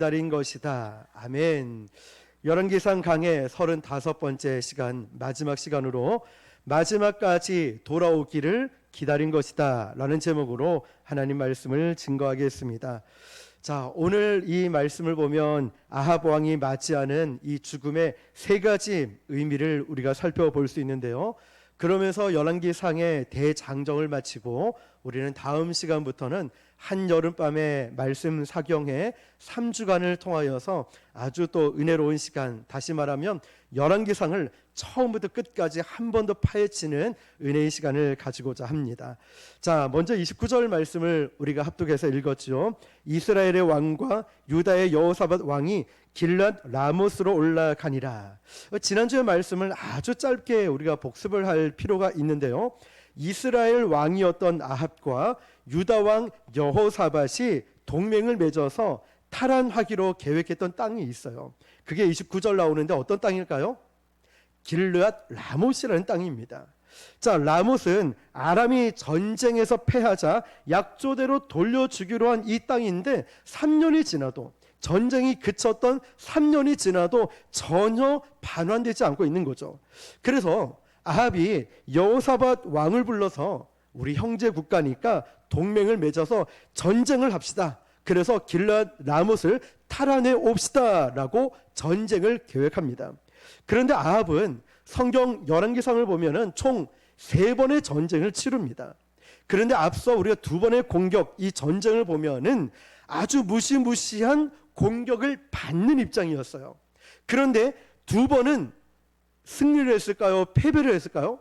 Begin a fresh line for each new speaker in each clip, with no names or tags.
기다린 것이다. 아멘. 열왕기상 강의 35번째 시간, 마지막 시간으로 마지막까지 돌아오기를 기다린 것이다 라는 제목으로 하나님 말씀을 증거하겠습니다. 자, 오늘 이 말씀을 보면 아합 왕이 맞이하는 이 죽음의 세 가지 의미를 우리가 살펴볼 수 있는데요. 그러면서 열왕기상의 대장정을 마치고 우리는 다음 시간부터는 한여름밤의 말씀 사경회 3주간을 통하여서 아주 또 은혜로운 시간, 다시 말하면 열왕기상을 처음부터 끝까지 한 번 더 파헤치는 은혜의 시간을 가지고자 합니다. 자, 먼저 29절 말씀을 우리가 합독해서 읽었죠. 이스라엘의 왕과 유다의 여호사밧 왕이 길랏 라모스로 올라가니라. 지난주의 말씀을 아주 짧게 우리가 복습을 할 필요가 있는데요. 이스라엘 왕이었던 아합과 유다 왕 여호사밧이 동맹을 맺어서 탈환하기로 계획했던 땅이 있어요. 그게 29절 나오는데 어떤 땅일까요? 길르앗 라못이라는 땅입니다. 자, 라못은 아람이 전쟁에서 패하자 약조대로 돌려주기로 한 이 땅인데 3년이 지나도, 전쟁이 그쳤던 3년이 지나도 전혀 반환되지 않고 있는 거죠. 그래서 아합이 여호사밧 왕을 불러서 우리 형제 국가니까 동맹을 맺어서 전쟁을 합시다. 그래서 길랏 라못을 탈환해 옵시다 라고 전쟁을 계획합니다. 그런데 아합은 성경 열왕기상을 보면은 총 3번의 전쟁을 치릅니다. 그런데 앞서 우리가 2번의 공격, 이 전쟁을 보면은 아주 무시무시한 공격을 받는 입장이었어요. 그런데 2번은 승리를 했을까요? 패배를 했을까요?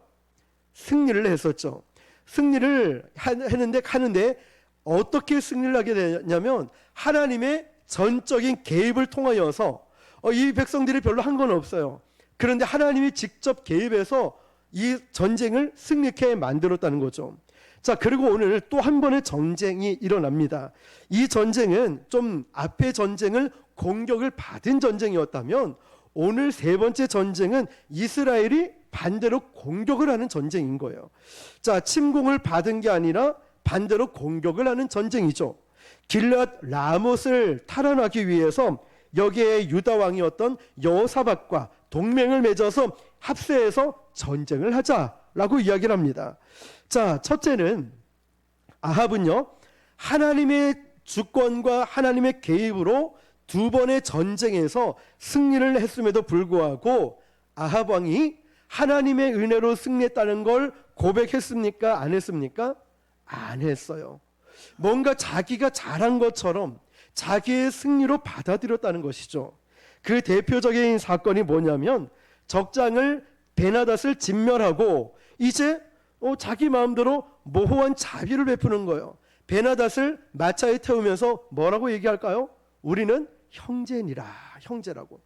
승리를 했었죠. 승리를 하는데 어떻게 승리를 하게 되냐면 하나님의 전적인 개입을 통하여서 이 백성들이 별로 한 건 없어요. 그런데 하나님이 직접 개입해서 이 전쟁을 승리케 만들었다는 거죠. 자, 그리고 오늘 또 한 번의 전쟁이 일어납니다. 이 전쟁은 좀 앞의 전쟁을 공격을 받은 전쟁이었다면 오늘 세 번째 전쟁은 이스라엘이 반대로 공격을 하는 전쟁인 거예요. 자, 침공을 받은 게 아니라 반대로 공격을 하는 전쟁이죠. 길랏 라못을 탈환하기 위해서 여기에 유다 왕이었던 여호사밧과 동맹을 맺어서 합세해서 전쟁을 하자라고 이야기를 합니다. 자, 첫째는 아합은요, 하나님의 주권과 하나님의 개입으로 2번의 전쟁에서 승리를 했음에도 불구하고 아합 왕이 하나님의 은혜로 승리했다는 걸 고백했습니까? 안 했습니까? 안 했어요. 뭔가 자기가 잘한 것처럼 자기의 승리로 받아들였다는 것이죠. 그 대표적인 사건이 뭐냐면 적장을 베나닷을 진멸하고 이제 자기 마음대로 모호한 자비를 베푸는 거예요. 베나닷을 마차에 태우면서 뭐라고 얘기할까요? 우리는 형제니라, 형제라고.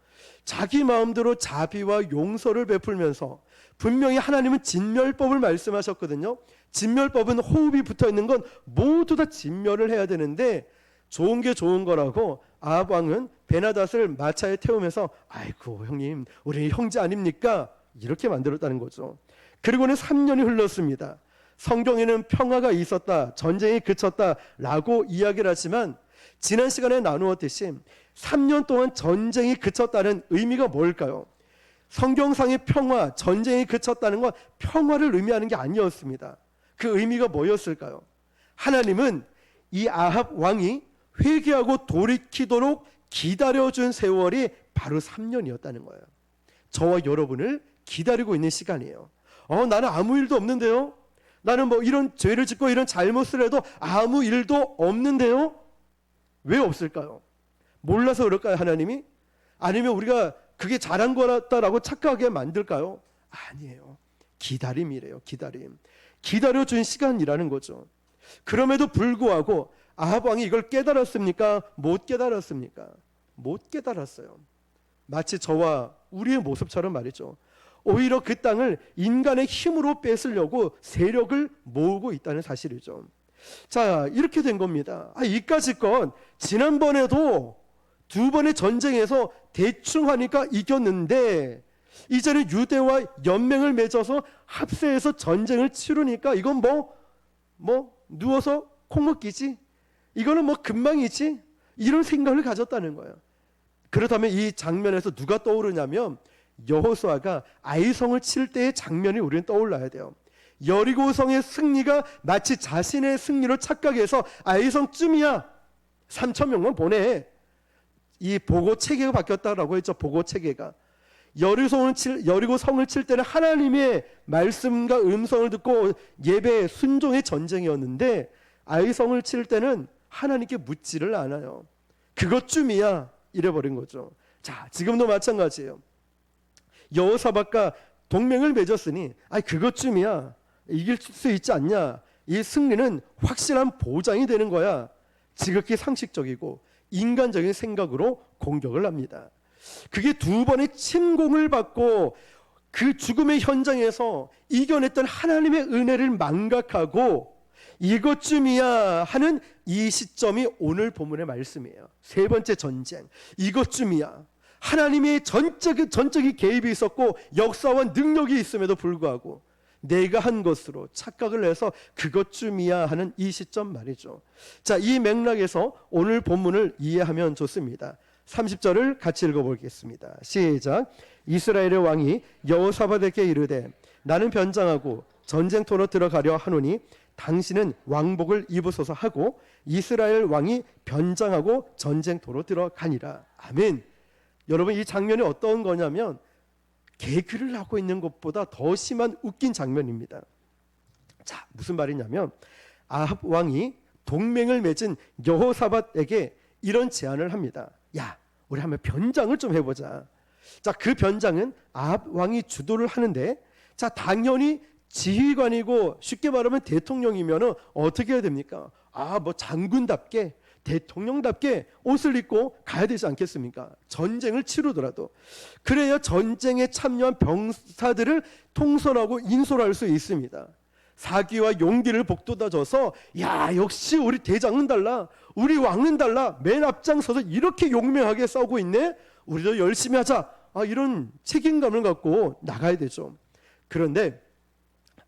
자기 마음대로 자비와 용서를 베풀면서 분명히 하나님은 진멸법을 말씀하셨거든요. 진멸법은 호흡이 붙어있는 건 모두 다 진멸을 해야 되는데 좋은 게 좋은 거라고 아합 왕은 베나닷을 마차에 태우면서 아이고 형님 우리 형제 아닙니까? 이렇게 만들었다는 거죠. 그리고는 3년이 흘렀습니다. 성경에는 평화가 있었다, 전쟁이 그쳤다 라고 이야기를 하지만 지난 시간에 나누었듯이 3년 동안 전쟁이 그쳤다는 의미가 뭘까요? 성경상의 평화, 전쟁이 그쳤다는 건 평화를 의미하는 게 아니었습니다. 그 의미가 뭐였을까요? 하나님은 이 아합 왕이 회개하고 돌이키도록 기다려준 세월이 바로 3년이었다는 거예요. 저와 여러분을 기다리고 있는 시간이에요. 나는 아무 일도 없는데요? 나는 뭐 이런 죄를 짓고 이런 잘못을 해도 아무 일도 없는데요? 왜 없을까요? 몰라서 그럴까요, 하나님이? 아니면 우리가 그게 잘한 거라고 착각하게 만들까요? 아니에요. 기다림이래요, 기다림. 기다려준 시간이라는 거죠. 그럼에도 불구하고 아합 왕이 이걸 깨달았습니까? 못 깨달았습니까? 못 깨달았어요. 마치 저와 우리의 모습처럼 말이죠. 오히려 그 땅을 인간의 힘으로 뺏으려고 세력을 모으고 있다는 사실이죠. 자, 이렇게 된 겁니다. 이까짓 건 지난번에도 2번의 전쟁에서 대충 하니까 이겼는데 이제는 유대와 연맹을 맺어서 합세해서 전쟁을 치르니까 이건 뭐 누워서 콩 먹기지, 이거는 뭐 금방이지, 이런 생각을 가졌다는 거예요. 그렇다면 이 장면에서 누가 떠오르냐면 여호수아가 아이성을 칠 때의 장면이 우리는 떠올라야 돼요. 여리고성의 승리가 마치 자신의 승리로 착각해서 아이성쯤이야 3천 명만 보내. 이 보고 체계가 바뀌었다라고 했죠. 보고 체계가. 여리고성을 칠 때는 하나님의 말씀과 음성을 듣고 예배 순종의 전쟁이었는데 아이성을 칠 때는 하나님께 묻지를 않아요. 그것쯤이야 이래버린 거죠. 자, 지금도 마찬가지예요. 여호사밧과 동맹을 맺었으니 그것쯤이야 이길 수 있지 않냐. 이 승리는 확실한 보장이 되는 거야. 지극히 상식적이고 인간적인 생각으로 공격을 합니다. 그게 두 번의 침공을 받고 그 죽음의 현장에서 이겨냈던 하나님의 은혜를 망각하고 이것쯤이야 하는 이 시점이 오늘 본문의 말씀이에요. 세 번째 전쟁, 이것쯤이야. 하나님의 전적인 개입이 있었고 역사와 능력이 있음에도 불구하고 내가 한 것으로 착각을 해서 그것쯤이야 하는 이 시점 말이죠. 자, 이 맥락에서 오늘 본문을 이해하면 좋습니다. 30절을 같이 읽어보겠습니다. 시작. 이스라엘의 왕이 여호사밧에게 이르되 나는 변장하고 전쟁터로 들어가려 하노니 당신은 왕복을 입으소서 하고 이스라엘 왕이 변장하고 전쟁터로 들어가니라. 아멘. 여러분, 이 장면이 어떤 거냐면 개그를 하고 있는 것보다 더 심한 웃긴 장면입니다. 자, 무슨 말이냐면 아합 왕이 동맹을 맺은 여호사밧에게 이런 제안을 합니다. 야, 우리 한번 변장을 좀 해보자. 자, 그 변장은 아합 왕이 주도를 하는데, 자, 당연히 지휘관이고 쉽게 말하면 대통령이면 어떻게 해야 됩니까? 뭐 장군답게 대통령답게 옷을 입고 가야 되지 않겠습니까? 전쟁을 치르더라도. 그래야 전쟁에 참여한 병사들을 통솔하고 인솔할 수 있습니다. 사기와 용기를 북돋아줘서 야, 역시 우리 대장은 달라, 우리 왕은 달라, 맨 앞장서서 이렇게 용맹하게 싸우고 있네, 우리도 열심히 하자, 이런 책임감을 갖고 나가야 되죠. 그런데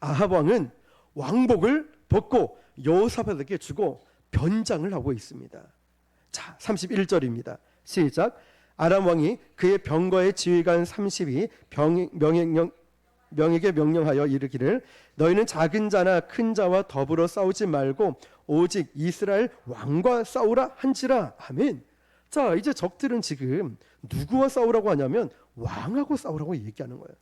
아합 왕은 왕복을 벗고 여호사밧에게 주고 변장을 하고 있습니다. 자, 31절입니다. 시작. 아람 왕이 그의 병거의 지휘관 30이 명에게 명령하여 이르기를 너희는 작은 자나 큰 자와 더불어 싸우지 말고 오직 이스라엘 왕과 싸우라 한지라. 아멘. 자, 이제 적들은 지금 누구와 싸우라고 하냐면 왕하고 싸우라고 얘기하는 거예요.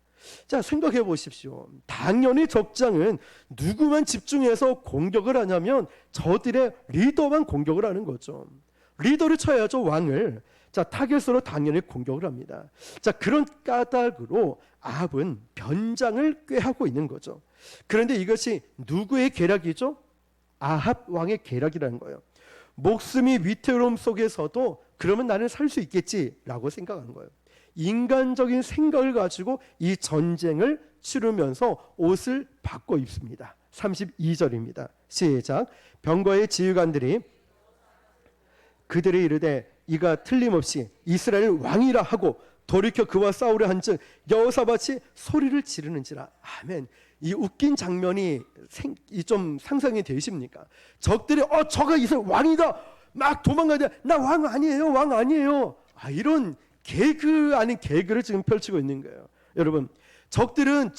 자, 생각해 보십시오. 당연히 적장은 누구만 집중해서 공격을 하냐면 저들의 리더만 공격을 하는 거죠. 리더를 쳐야죠, 왕을. 자, 타겟으로 당연히 공격을 합니다. 자, 그런 까닭으로 아합은 변장을 꾀하고 있는 거죠. 그런데 이것이 누구의 계략이죠? 아합 왕의 계략이라는 거예요. 목숨이 위태로움 속에서도 그러면 나는 살 수 있겠지라고 생각하는 거예요. 인간적인 생각을 가지고 이 전쟁을 치르면서 옷을 바꿔 입습니다. 32절입니다. 시작. 병거의 지휘관들이 그들이 이르되 이가 틀림없이 이스라엘 왕이라 하고 돌이켜 그와 싸우려 한즉 여호사밧이 소리를 지르는지라. 아멘. 이 웃긴 장면이 좀 상상이 되십니까? 적들이 저가 이스라엘 왕이다 막 도망가자. 나 왕 아니에요, 왕 아니에요. 이런 개그 아닌 개그를 지금 펼치고 있는 거예요. 여러분, 적들은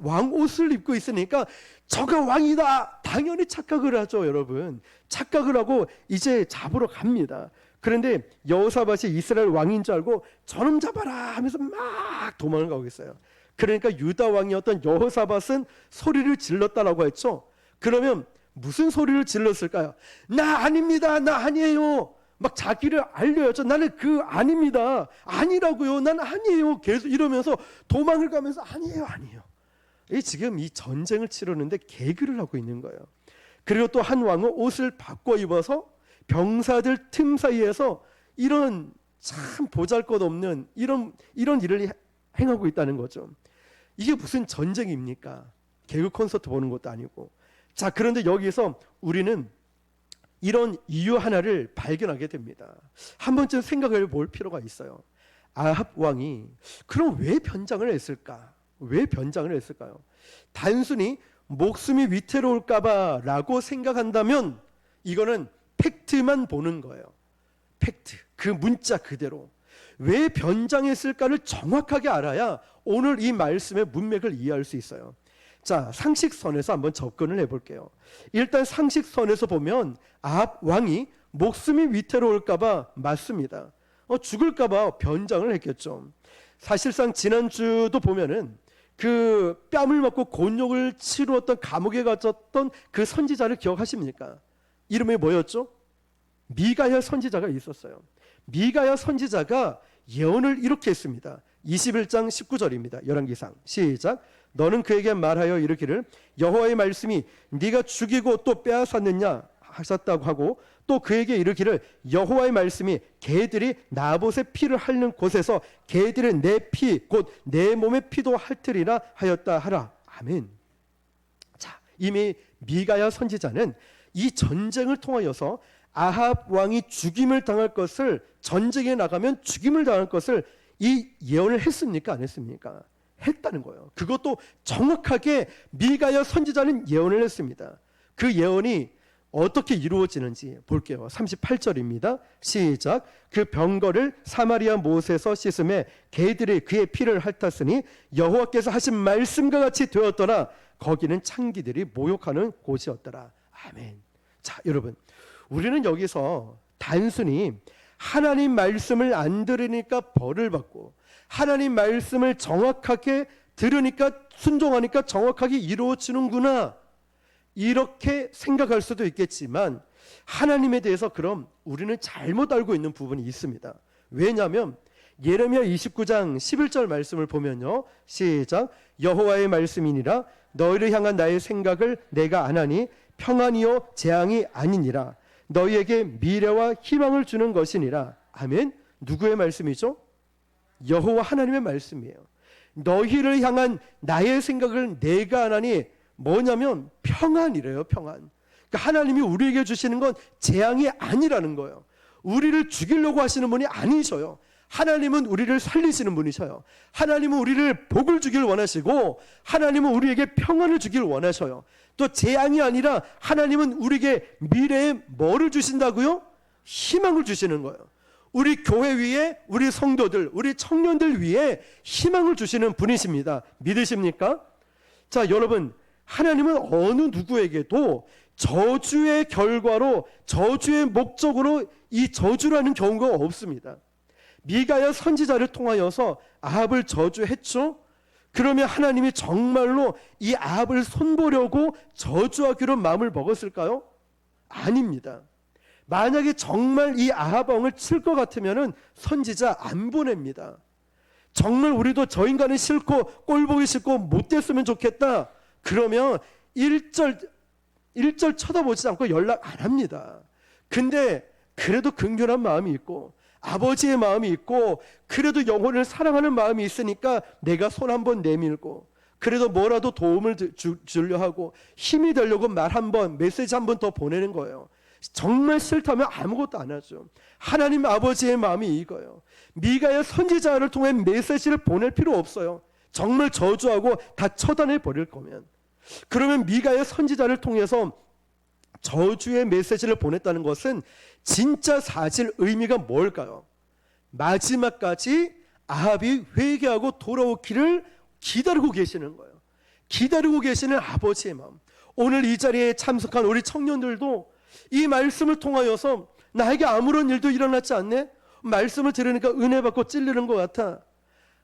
왕 옷을 입고 있으니까 저가 왕이다 당연히 착각을 하죠. 여러분, 착각을 하고 이제 잡으러 갑니다. 그런데 여호사밧이 이스라엘 왕인 줄 알고 저놈 잡아라 하면서 막 도망을 가고 있어요. 그러니까 유다 왕이었던 여호사밧은 소리를 질렀다라고 했죠. 그러면 무슨 소리를 질렀을까요? 나 아닙니다, 나 아니에요. 막 자기를 알려야죠. 나는 그 아닙니다, 아니라고요, 난 아니에요, 계속 이러면서 도망을 가면서 아니에요. 지금 이 전쟁을 치르는데 개그를 하고 있는 거예요. 그리고 또 한 왕은 옷을 바꿔 입어서 병사들 틈 사이에서 이런 참 보잘것없는 이런 일을 행하고 있다는 거죠. 이게 무슨 전쟁입니까? 개그 콘서트 보는 것도 아니고. 자, 그런데 여기서 우리는 이런 이유 하나를 발견하게 됩니다. 한 번쯤 생각해 볼 필요가 있어요. 아합 왕이 그럼 왜 변장을 했을까? 왜 변장을 했을까요? 단순히 목숨이 위태로울까 봐 라고 생각한다면 이거는 팩트만 보는 거예요. 팩트, 그 문자 그대로 왜 변장했을까를 정확하게 알아야 오늘 이 말씀의 문맥을 이해할 수 있어요. 자, 상식선에서 한번 접근을 해볼게요. 일단 상식선에서 보면 아합 왕이 목숨이 위태로울까봐 맞습니다. 죽을까봐 변장을 했겠죠. 사실상 지난주도 보면은 그 뺨을 맞고 곤욕을 치루었던 감옥에 갇혔던 그 선지자를 기억하십니까? 이름이 뭐였죠? 미가야 선지자가 있었어요. 미가야 선지자가 예언을 이렇게 했습니다. 21장 19절입니다. 열왕기상 시작. 너는 그에게 말하여 이르기를 여호와의 말씀이 네가 죽이고 또 빼앗았느냐 하셨다고 하고 또 그에게 이르기를 여호와의 말씀이 개들이 나봇의 피를 핥는 곳에서 개들의 내 피 곧 내 몸의 피도 핥으리라 하였다 하라. 아멘. 자, 이미 미가야 선지자는 이 전쟁을 통하여서 아합 왕이 죽임을 당할 것을, 전쟁에 나가면 죽임을 당할 것을 이 예언을 했습니까? 안 했습니까? 했다는 거예요. 그것도 정확하게 미가야 선지자는 예언을 했습니다. 그 예언이 어떻게 이루어지는지 볼게요. 38절입니다. 시작. 그 병거를 사마리아 못에서 씻음에 개들이 그의 피를 핥았으니 여호와께서 하신 말씀과 같이 되었더라. 거기는 창기들이 모욕하는 곳이었더라. 아멘. 자, 여러분, 우리는 여기서 단순히 하나님 말씀을 안 들으니까 벌을 받고 하나님 말씀을 정확하게 들으니까 순종하니까 정확하게 이루어지는구나, 이렇게 생각할 수도 있겠지만 하나님에 대해서 그럼 우리는 잘못 알고 있는 부분이 있습니다. 왜냐하면 예레미야 29장 11절 말씀을 보면요. 시작. 여호와의 말씀이니라 너희를 향한 나의 생각을 내가 아나니 평안이요 재앙이 아니니라 너희에게 미래와 희망을 주는 것이니라. 아멘. 누구의 말씀이죠? 여호와 하나님의 말씀이에요. 너희를 향한 나의 생각을 내가 아나니 뭐냐면 평안이래요. 평안. 그러니까 하나님이 우리에게 주시는 건 재앙이 아니라는 거예요. 우리를 죽이려고 하시는 분이 아니셔요. 하나님은 우리를 살리시는 분이셔요. 하나님은 우리를 복을 주길 원하시고 하나님은 우리에게 평안을 주길 원하셔요. 또 재앙이 아니라 하나님은 우리에게 미래에 뭐를 주신다고요? 희망을 주시는 거예요. 우리 교회 위에, 우리 성도들, 우리 청년들 위에 희망을 주시는 분이십니다. 믿으십니까? 자, 여러분, 하나님은 어느 누구에게도 저주의 결과로, 저주의 목적으로 이 저주라는 경우가 없습니다. 미가야 선지자를 통하여서 아합을 저주했죠. 그러면 하나님이 정말로 이 아합을 손보려고 저주하기로 마음을 먹었을까요? 아닙니다. 만약에 정말 이 아합 왕을 칠 것 같으면 선지자 안 보냅니다. 정말 우리도 저 인간은 싫고 꼴보기 싫고 못됐으면 좋겠다, 그러면 1절 쳐다보지 않고 연락 안 합니다. 근데 그래도 긍휼한 마음이 있고 아버지의 마음이 있고 그래도 영혼을 사랑하는 마음이 있으니까 내가 손 한번 내밀고 그래도 뭐라도 도움을 주려 하고 힘이 되려고 말 한번, 메시지 한번 더 보내는 거예요. 정말 싫다면 아무것도 안 하죠. 하나님 아버지의 마음이 이거예요. 미가야 선지자를 통해 메시지를 보낼 필요 없어요. 정말 저주하고 다 처단해 버릴 거면. 그러면 미가야 선지자를 통해서 저주의 메시지를 보냈다는 것은 진짜 사실 의미가 뭘까요? 마지막까지 아합이 회개하고 돌아오기를 기다리고 계시는 거예요. 기다리고 계시는 아버지의 마음. 오늘 이 자리에 참석한 우리 청년들도 이 말씀을 통하여서 나에게 아무런 일도 일어났지 않네? 말씀을 들으니까 은혜 받고 찔리는 것 같아.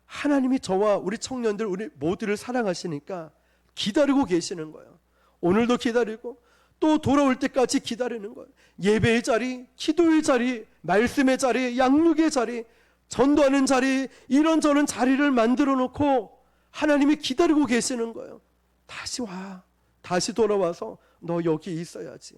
하나님이 저와 우리 청년들, 우리 모두를 사랑하시니까 기다리고 계시는 거예요. 오늘도 기다리고 또 돌아올 때까지 기다리는 거예요. 예배의 자리, 기도의 자리, 말씀의 자리, 양육의 자리, 전도하는 자리, 이런저런 자리를 만들어 놓고 하나님이 기다리고 계시는 거예요. 다시 와, 다시 돌아와서 너 여기 있어야지.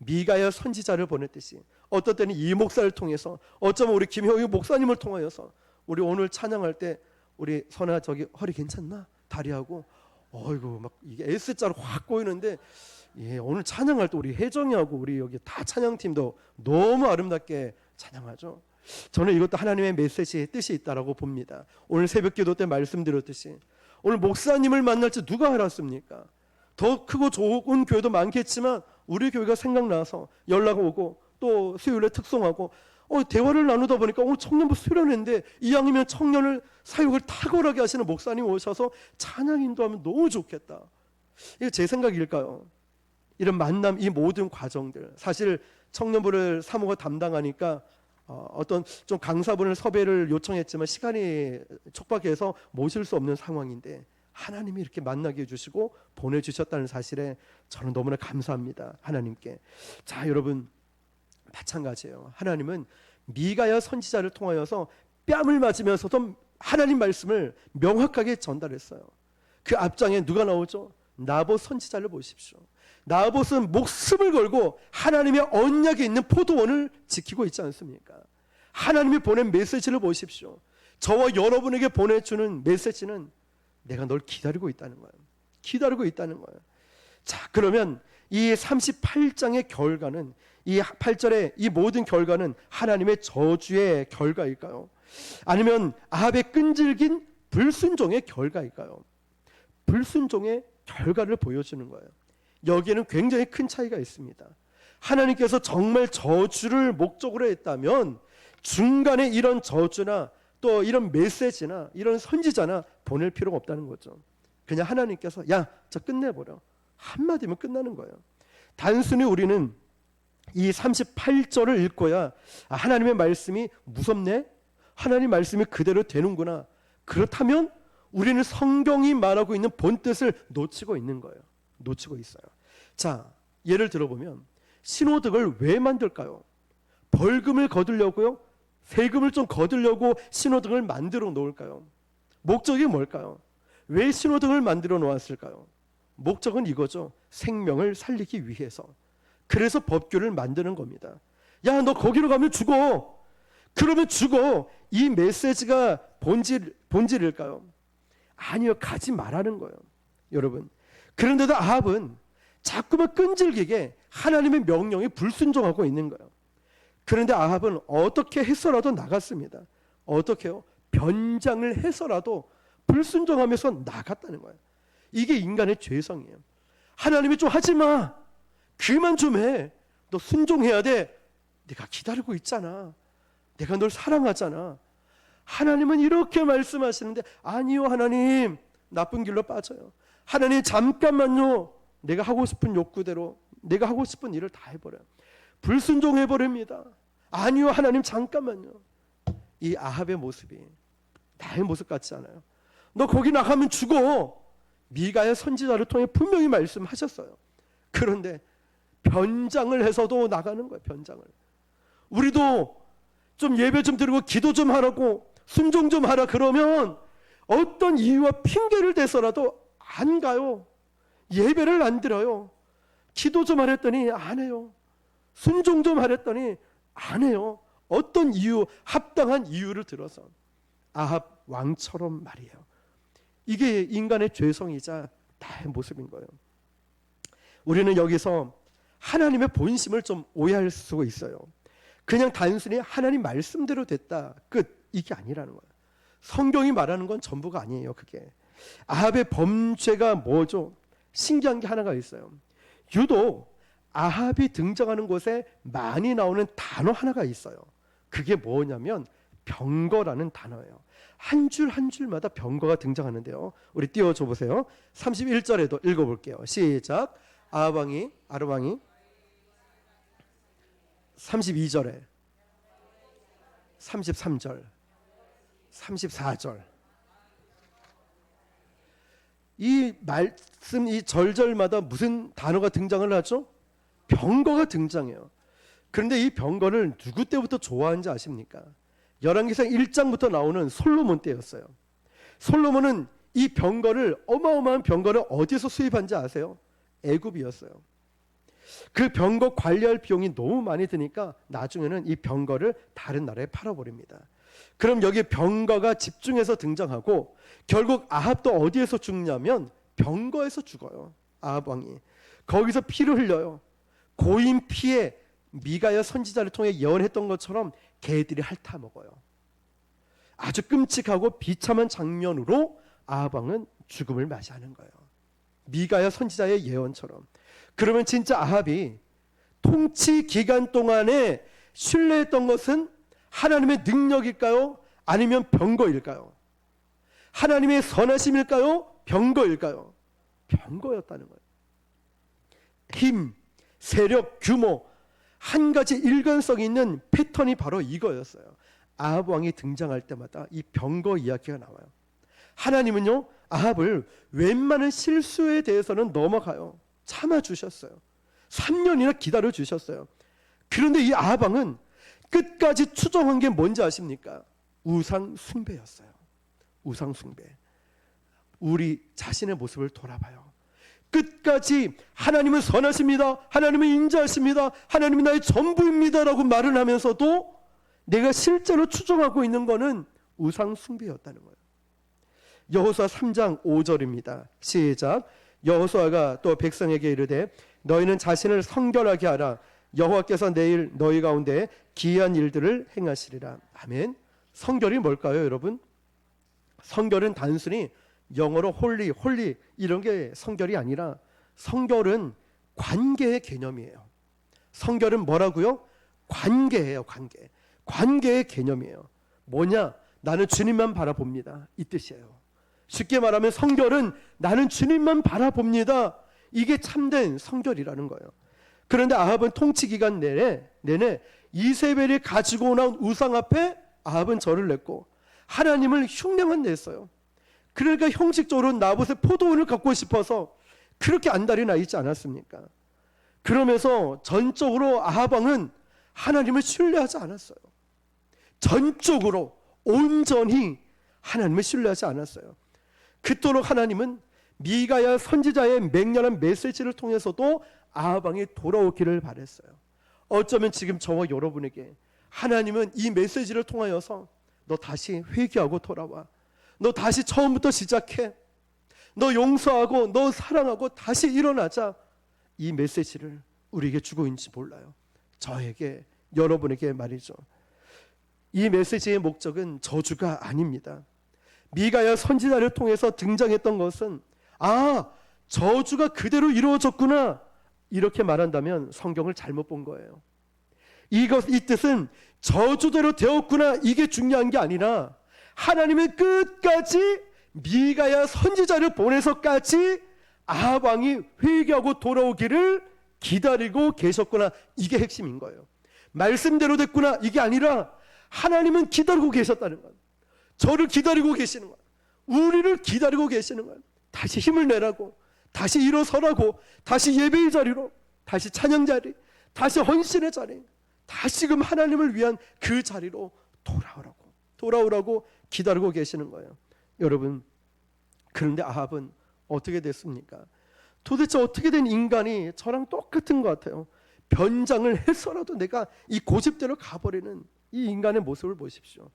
미가야 선지자를 보냈듯이 어떤 때는 이 목사를 통해서, 어쩌면 우리 김형희 목사님을 통하여서 우리 오늘 찬양할 때 우리 선아 저기 허리 괜찮나? 다리하고 어이구 막 이게 S자로 확 꼬이는데, 예, 오늘 찬양할 때 우리 혜정이하고 우리 여기 다 찬양팀도 너무 아름답게 찬양하죠. 저는 이것도 하나님의 메시지의 뜻이 있다라고 봅니다. 오늘 새벽기도 때 말씀드렸듯이 오늘 목사님을 만날 줄 누가 알았습니까? 더 크고 좋은 교회도 많겠지만 우리 교회가 생각나서 연락 오고 또 수요일에 특송하고 대화를 나누다 보니까 오늘 청년부 수련회인데 이왕이면 청년을 사역을 탁월하게 하시는 목사님 오셔서 찬양 인도하면 너무 좋겠다. 이거 제 생각일까요? 이런 만남, 이 모든 과정들, 사실 청년부를 사무가 담당하니까 어떤 좀 강사분을 섭외를 요청했지만 시간이 촉박해서 모실 수 없는 상황인데 하나님이 이렇게 만나게 해주시고 보내주셨다는 사실에 저는 너무나 감사합니다. 하나님께. 자, 여러분, 마찬가지예요. 하나님은 미가야 선지자를 통하여서 뺨을 맞으면서도 하나님 말씀을 명확하게 전달했어요. 그 앞장에 누가 나오죠? 나봇 선지자를 보십시오. 나봇은 목숨을 걸고 하나님의 언약에 있는 포도원을 지키고 있지 않습니까? 하나님이 보낸 메시지를 보십시오. 저와 여러분에게 보내주는 메시지는 내가 널 기다리고 있다는 거예요. 기다리고 있다는 거예요. 자, 그러면 이 38장의 결과는, 이 8절의 이 모든 결과는 하나님의 저주의 결과일까요? 아니면 아합의 끈질긴 불순종의 결과일까요? 불순종의 결과를 보여주는 거예요. 여기에는 굉장히 큰 차이가 있습니다. 하나님께서 정말 저주를 목적으로 했다면 중간에 이런 저주나 또 이런 메시지나 이런 선지자나 보낼 필요가 없다는 거죠. 그냥 하나님께서 저 끝내버려, 한마디면 끝나는 거예요. 단순히 우리는 이 38절을 읽고야 하나님의 말씀이 무섭네, 하나님 말씀이 그대로 되는구나, 그렇다면 우리는 성경이 말하고 있는 본뜻을 놓치고 있는 거예요. 놓치고 있어요. 자, 예를 들어보면 신호등을 왜 만들까요? 벌금을 거두려고요? 세금을 좀 거두려고 신호등을 만들어 놓을까요? 목적이 뭘까요? 왜 신호등을 만들어 놓았을까요? 목적은 이거죠. 생명을 살리기 위해서. 그래서 법규를 만드는 겁니다. 야, 너 거기로 가면 죽어. 그러면 죽어. 이 메시지가 본질일까요? 아니요, 가지 말라는 거예요. 여러분, 그런데도 아합은 자꾸만 끈질기게 하나님의 명령에 불순종하고 있는 거예요. 그런데 아합은 어떻게 해서라도 나갔습니다. 어떻게요? 변장을 해서라도 불순종하면서 나갔다는 거예요. 이게 인간의 죄성이에요. 하나님이 좀 하지 마, 그만 좀 해, 너 순종해야 돼, 내가 기다리고 있잖아, 내가 널 사랑하잖아. 하나님은 이렇게 말씀하시는데 아니요, 하나님, 나쁜 길로 빠져요. 하나님, 잠깐만요, 내가 하고 싶은 욕구대로 내가 하고 싶은 일을 다 해버려요. 불순종해버립니다. 아니요, 하나님, 잠깐만요. 이 아합의 모습이 나의 모습 같지 않아요? 너 거기 나가면 죽어. 미가의 선지자를 통해 분명히 말씀하셨어요. 그런데 변장을 해서도 나가는 거예요. 변장을. 우리도 좀 예배 좀 드리고 기도 좀 하라고, 순종 좀 하라 그러면 어떤 이유와 핑계를 대서라도 안 가요. 예배를 안 드려요. 기도 좀 하랬더니 안 해요. 순종 좀 하랬더니 안 해요. 어떤 이유, 합당한 이유를 들어서. 아합 왕처럼 말이에요. 이게 인간의 죄성이자 나의 모습인 거예요. 우리는 여기서 하나님의 본심을 좀 오해할 수가 있어요. 그냥 단순히 하나님 말씀대로 됐다, 끝, 이게 아니라는 거예요. 성경이 말하는 건 전부가 아니에요. 그게 아합의 범죄가 뭐죠? 신기한 게 하나가 있어요. 유독 아합이 등장하는 곳에 많이 나오는 단어 하나가 있어요. 그게 뭐냐면 병거라는 단어예요. 한 줄 한 줄마다 병거가 등장하는데요. 우리 띄워줘 보세요. 31절에도 읽어볼게요. 시작. 아합 왕이 32절에 33절 34절 이 말씀, 이 절절마다 무슨 단어가 등장을 하죠? 병거가 등장해요. 그런데 이 병거를 누구 때부터 좋아하는지 아십니까? 열왕기상 1장부터 나오는 솔로몬 때였어요. 솔로몬은 이 병거를, 어마어마한 병거를 어디서 수입한지 아세요? 애굽이었어요. 그 병거 관리할 비용이 너무 많이 드니까 나중에는 이 병거를 다른 나라에 팔아버립니다. 그럼 여기 병거가 집중해서 등장하고 결국 아합도 어디에서 죽냐면 병거에서 죽어요. 아합 왕이 거기서 피를 흘려요. 고인 피에 미가야 선지자를 통해 예언했던 것처럼 개들이 핥아 먹어요. 아주 끔찍하고 비참한 장면으로 아합 왕은 죽음을 맞이하는 거예요. 미가야 선지자의 예언처럼. 그러면 진짜 아합이 통치 기간 동안에 신뢰했던 것은 하나님의 능력일까요? 아니면 병거일까요? 하나님의 선하심일까요? 병거일까요? 병거였다는 거예요. 힘, 세력, 규모, 한 가지 일관성 있는 패턴이 바로 이거였어요. 아합 왕이 등장할 때마다 이 병거 이야기가 나와요. 하나님은요, 아합을 웬만한 실수에 대해서는 넘어가요. 참아주셨어요. 3년이나 기다려주셨어요. 그런데 이 아합 왕은 끝까지 추종한 게 뭔지 아십니까? 우상 숭배였어요. 우상 숭배. 우리 자신의 모습을 돌아봐요. 끝까지 하나님은 선하십니다. 하나님은 인자하십니다. 하나님은 나의 전부입니다 라고 말을 하면서도 내가 실제로 추종하고 있는 것은 우상 숭배였다는 거예요. 여호수아 3장 5절입니다. 시작. 여호수아가 또 백성에게 이르되 너희는 자신을 성결하게 하라. 여호와께서 내일 너희 가운데 기이한 일들을 행하시리라. 아멘. 성결이 뭘까요, 여러분? 성결은 단순히 영어로 홀리 이런 게 성결이 아니라 성결은 관계의 개념이에요. 성결은 뭐라고요? 관계예요. 관계의 개념이에요. 뭐냐? 나는 주님만 바라봅니다. 이 뜻이에요. 쉽게 말하면 성결은 나는 주님만 바라봅니다. 이게 참된 성결이라는 거예요. 그런데 아합은 통치 기간 내내 이세벨이 가지고 나온 우상 앞에 아합은 절을 냈고 하나님을 흉내만 냈어요. 그러니까 형식적으로 나봇의 포도원을 갖고 싶어서 그렇게 안달이 나 있지 않았습니까? 그러면서 전적으로 아합 왕은 하나님을 신뢰하지 않았어요. 전적으로 온전히 하나님을 신뢰하지 않았어요. 그토록 하나님은 미가야 선지자의 맹렬한 메시지를 통해서도 아합 왕이 돌아오기를 바랬어요. 어쩌면 지금 저와 여러분에게 하나님은 이 메시지를 통하여서 너 다시 회개하고 돌아와. 너 다시 처음부터 시작해. 너 용서하고 너 사랑하고 다시 일어나자. 이 메시지를 우리에게 주고 있는지 몰라요. 저에게, 여러분에게 말이죠. 이 메시지의 목적은 저주가 아닙니다. 미가야 선지자를 통해서 등장했던 것은 저주가 그대로 이루어졌구나 이렇게 말한다면 성경을 잘못 본 거예요. 이 뜻은 저주대로 되었구나 이게 중요한 게 아니라 하나님은 끝까지 미가야 선지자를 보내서까지 아합 왕이 회개하고 돌아오기를 기다리고 계셨구나. 이게 핵심인 거예요. 말씀대로 됐구나 이게 아니라 하나님은 기다리고 계셨다는 거예요. 저를 기다리고 계시는 거예요. 우리를 기다리고 계시는 거예요. 다시 힘을 내라고, 다시 일어서라고, 다시 예배의 자리로, 다시 찬양 자리, 다시 헌신의 자리, 다시금 하나님을 위한 그 자리로 돌아오라고 기다리고 계시는 거예요. 여러분, 그런데 아합은 어떻게 됐습니까? 도대체 어떻게 된 인간이 저랑 똑같은 것 같아요. 변장을 해서라도 내가 이 고집대로 가버리는 이 인간의 모습을 보십시오.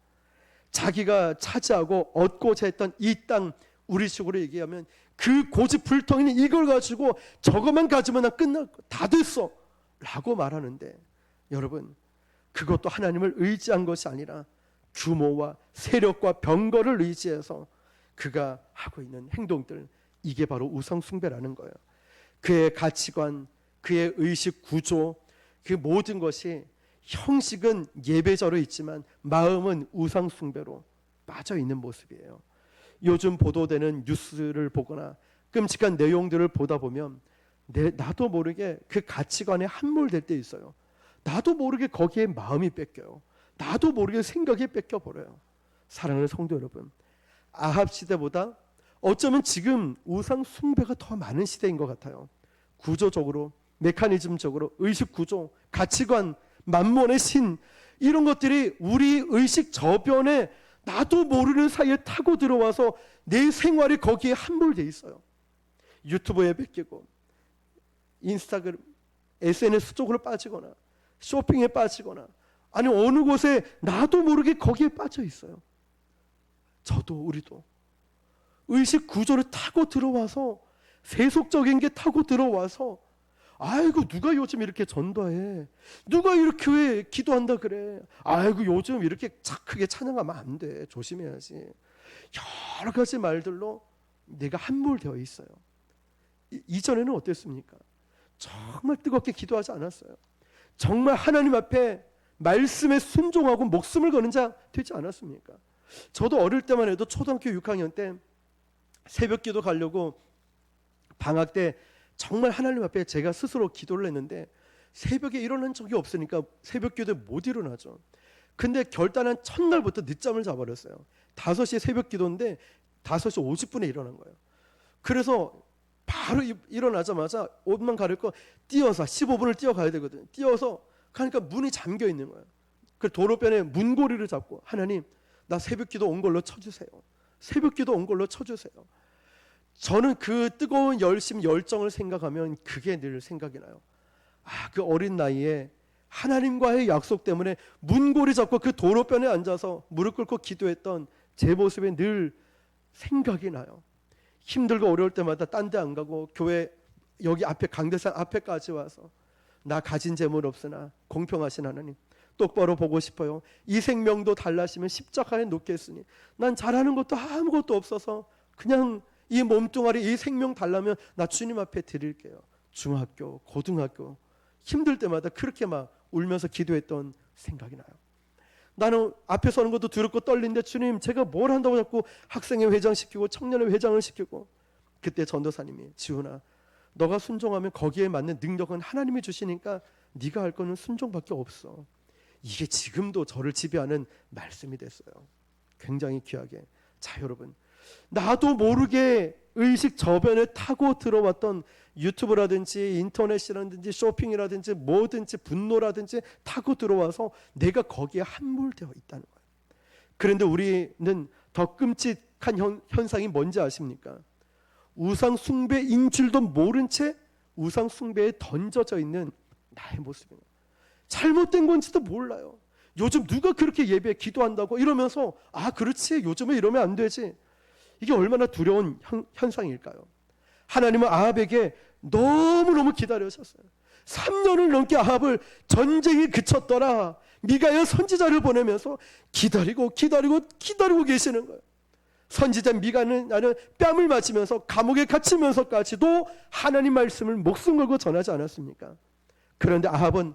자기가 차지하고 얻고자 했던 이 땅, 우리식으로 얘기하면 그 고집불통인 이걸 가지고 저것만 가지면 나 끝날 다 됐어 라고 말하는데, 여러분 그것도 하나님을 의지한 것이 아니라 규모와 세력과 병거를 의지해서 그가 하고 있는 행동들, 이게 바로 우상 숭배라는 거예요. 그의 가치관, 그의 의식 구조, 그 모든 것이 형식은 예배자로 있지만 마음은 우상 숭배로 빠져 있는 모습이에요. 요즘 보도되는 뉴스를 보거나 끔찍한 내용들을 보다 보면 나도 모르게 그 가치관에 함몰될 때 있어요. 나도 모르게 거기에 마음이 뺏겨요. 나도 모르게 생각이 뺏겨버려요. 사랑하는 성도 여러분, 아합 시대보다 어쩌면 지금 우상 숭배가 더 많은 시대인 것 같아요. 구조적으로, 메커니즘적으로, 의식 구조, 가치관, 만몬의 신, 이런 것들이 우리 의식 저변에 나도 모르는 사이에 타고 들어와서 내 생활이 거기에 함몰돼 있어요. 유튜브에 뺏기고, 인스타그램, SNS 쪽으로 빠지거나, 쇼핑에 빠지거나, 아니 어느 곳에 나도 모르게 거기에 빠져 있어요. 저도 우리도 의식 구조를 타고 들어와서, 세속적인 게 타고 들어와서, 아이고 누가 요즘 이렇게 전도해, 누가 이렇게 왜 기도한다 그래, 아이고 요즘 이렇게 크게 찬양하면 안 돼, 조심해야지, 여러 가지 말들로 내가 함몰되어 있어요. 이전에는 어땠습니까? 정말 뜨겁게 기도하지 않았어요. 정말 하나님 앞에 말씀에 순종하고 목숨을 거는 자 되지 않았습니까? 저도 어릴 때만 해도 초등학교 6학년 때 새벽 기도 가려고 방학 때 정말 하나님 앞에 제가 스스로 기도를 했는데 새벽에 일어난 적이 없으니까 새벽 기도에 못 일어나죠. 근데 결단한 첫날부터 늦잠을 자버렸어요. 5시에 새벽 기도인데 5시 50분에 일어난 거예요. 그래서 바로 일어나자마자 옷만 가리고 뛰어서 15분을 뛰어가야 되거든요. 뛰어서 가니까 문이 잠겨 있는 거예요. 그 도로변에 문고리를 잡고 하나님 나 새벽 기도 온 걸로 쳐주세요. 새벽 기도 온 걸로 쳐주세요. 저는 그 뜨거운 열심 열정을 생각하면 그게 늘 생각이 나요. 그 어린 나이에 하나님과의 약속 때문에 문고리 잡고 그 도로변에 앉아서 무릎 꿇고 기도했던 제 모습이 늘 생각이 나요. 힘들고 어려울 때마다 딴 데 안 가고 교회 여기 앞에 강대상 앞에까지 와서 나 가진 재물 없으나 공평하신 하나님 똑바로 보고 싶어요. 이 생명도 달라시면 십자가에 놓겠으니 난 잘하는 것도 아무것도 없어서 그냥 이 몸뚱아리 이 생명 달라면 나 주님 앞에 드릴게요. 중학교 고등학교 힘들 때마다 그렇게 막 울면서 기도했던 생각이 나요. 나는 앞에 서는 것도 두렵고 떨리는데 주님 제가 뭘 한다고 자꾸 학생회 회장시키고 청년회 회장을 시키고. 그때 전도사님이 지훈아 너가 순종하면 거기에 맞는 능력은 하나님이 주시니까 네가 할 거는 순종밖에 없어. 이게 지금도 저를 지배하는 말씀이 됐어요. 굉장히 귀하게. 자 여러분 나도 모르게 의식 저변에 타고 들어왔던 유튜브라든지 인터넷이라든지 쇼핑이라든지 뭐든지 분노라든지 타고 들어와서 내가 거기에 함몰되어 있다는 거예요. 그런데 우리는 더 끔찍한 현상이 뭔지 아십니까? 우상 숭배인 줄도 모른 채 우상 숭배에 던져져 있는 나의 모습입니다. 잘못된 건지도 몰라요. 요즘 누가 그렇게 예배 기도한다고 이러면서 그렇지 요즘에 이러면 안 되지. 이게 얼마나 두려운 현상일까요? 하나님은 아합에게 너무너무 기다리셨어요. 3년을 넘게 아합을 전쟁이 그쳤더라 미가야 선지자를 보내면서 기다리고 계시는 거예요. 선지자 미가는 나는 뺨을 맞으면서 감옥에 갇히면서까지도 하나님 말씀을 목숨 걸고 전하지 않았습니까? 그런데 아합은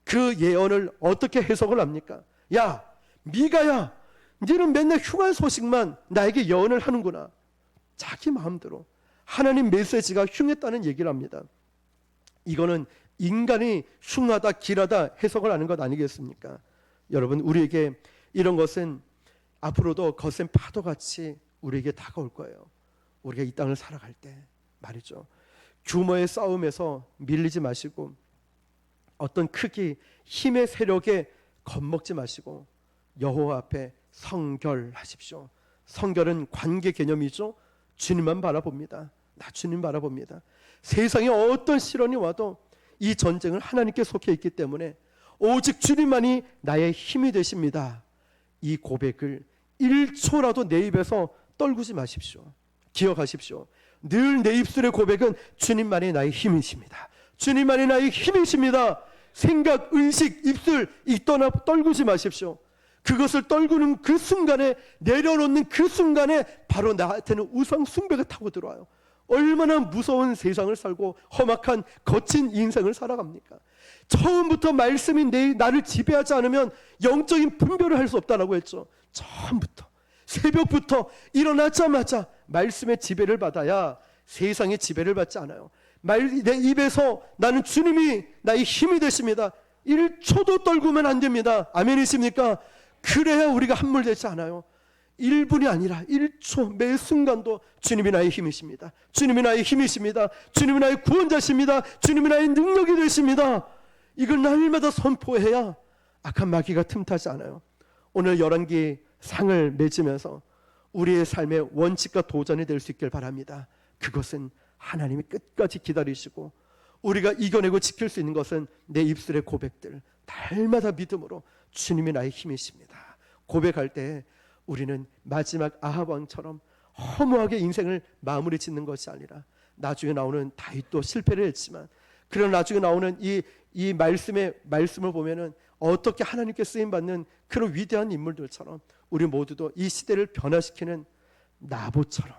그 예언을 어떻게 해석을 합니까? 야 미가야 너는 맨날 흉한 소식만 나에게 예언을 하는구나. 자기 마음대로 하나님 메시지가 흉했다는 얘기를 합니다. 이거는 인간이 흉하다 길하다 해석을 하는 것 아니겠습니까? 여러분 우리에게 이런 것은 앞으로도 거센 파도같이 우리에게 다가올 거예요. 우리가 이 땅을 살아갈 때 말이죠. 규모의 싸움에서 밀리지 마시고 어떤 크기 힘의 세력에 겁먹지 마시고 여호와 앞에 성결하십시오. 성결은 관계 개념이죠. 주님만 바라봅니다. 나 주님 바라봅니다. 세상에 어떤 시련이 와도 이 전쟁은 하나님께 속해 있기 때문에 오직 주님만이 나의 힘이 되십니다. 이 고백을 1초라도 내 입에서 떨구지 마십시오. 기억하십시오. 늘 내 입술의 고백은 주님만이 나의 힘이십니다. 주님만이 나의 힘이십니다. 생각, 의식, 입술 떠나 떨구지 마십시오. 그것을 떨구는 그 순간에 내려놓는 그 순간에 바로 나한테는 우상 숭배가 타고 들어와요. 얼마나 무서운 세상을 살고 험악한 거친 인생을 살아갑니까? 처음부터 말씀이 나를 지배하지 않으면 영적인 분별을 할 수 없다라고 했죠. 처음부터 새벽부터 일어나자마자 말씀의 지배를 받아야 세상의 지배를 받지 않아요. 내 입에서 나는 주님이 나의 힘이 되십니다. 1초도 떨구면 안 됩니다. 아멘이십니까? 그래야 우리가 함몰되지 않아요. 1분이 아니라 1초 매 순간도 주님이 나의 힘이십니다. 주님이 나의 힘이십니다. 주님이 나의 구원자십니다. 주님이 나의 능력이 되십니다. 이걸 날마다 선포해야 악한 마귀가 틈타지 않아요. 오늘 열왕기 상을 맺으면서 우리의 삶의 원칙과 도전이 될 수 있길 바랍니다. 그것은 하나님이 끝까지 기다리시고 우리가 이겨내고 지킬 수 있는 것은 내 입술의 고백들 날마다 믿음으로 주님이 나의 힘이십니다. 고백할 때 우리는 마지막 아합 왕처럼 허무하게 인생을 마무리 짓는 것이 아니라 나중에 나오는 다윗도 실패를 했지만 그런 나중에 나오는 이 말씀을 보면은 어떻게 하나님께 쓰임 받는 그런 위대한 인물들처럼 우리 모두도 이 시대를 변화시키는 나봇처럼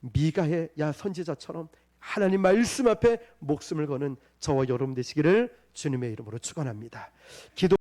미가의 선지자처럼 하나님 말씀 앞에 목숨을 거는 저와 여러분 되시기를 주님의 이름으로 축원합니다. 기도